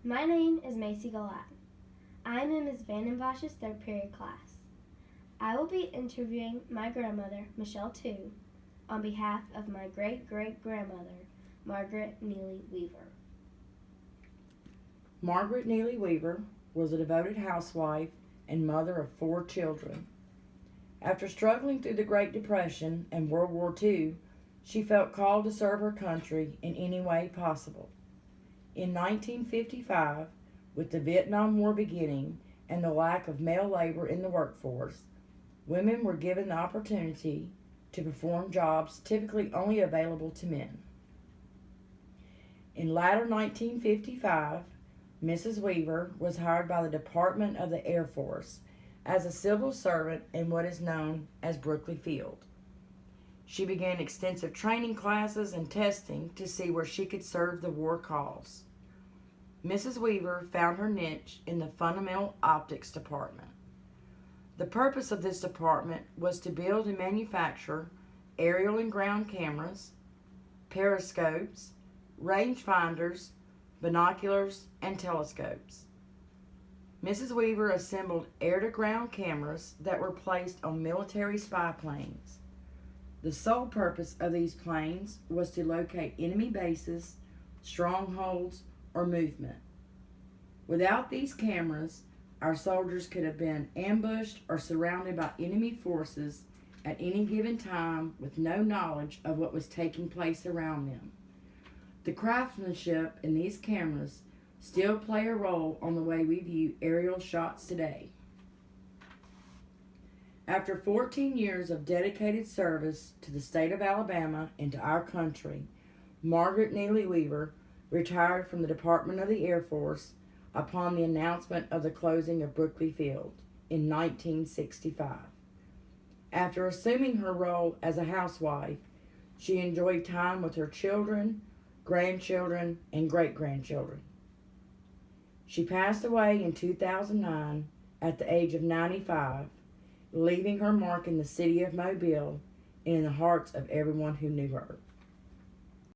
My name is Macy Galat. I am in Ms. Vandenbosch's third period class. I will be interviewing my grandmother, Michele Tew, on behalf of my great-great-grandmother, Margaret Neely Weaver. Margaret Neely Weaver was a devoted housewife and mother of 4 children. After struggling through the Great Depression and World War II, she felt called to serve her country in any way possible. In 1955, with the Vietnam War beginning and the lack of male labor in the workforce, women were given the opportunity to perform jobs typically only available to men. In latter 1955, Mrs. Weaver was hired by the Department of the Air Force as a civil servant in what is known as Brookley Field. She began extensive training classes and testing to see where she could serve the war cause. Mrs. Weaver found her niche in the fundamental optics department. The purpose of this department was to build and manufacture aerial and ground cameras, periscopes, rangefinders, binoculars, and telescopes. Mrs. Weaver assembled air-to-ground cameras that were placed on military spy planes. The sole purpose of these planes was to locate enemy bases, strongholds, or movement. Without these cameras, our soldiers could have been ambushed or surrounded by enemy forces at any given time with no knowledge of what was taking place around them. The craftsmanship in these cameras still play a role on the way we view aerial shots today. After 14 years of dedicated service to the state of Alabama and to our country, Margaret Neely Weaver retired from the Department of the Air Force upon the announcement of the closing of Brookley Field in 1965. After assuming her role as a housewife, she enjoyed time with her children, grandchildren, and great-grandchildren. She passed away in 2009 at the age of 95, leaving her mark in the city of Mobile and in the hearts of everyone who knew her.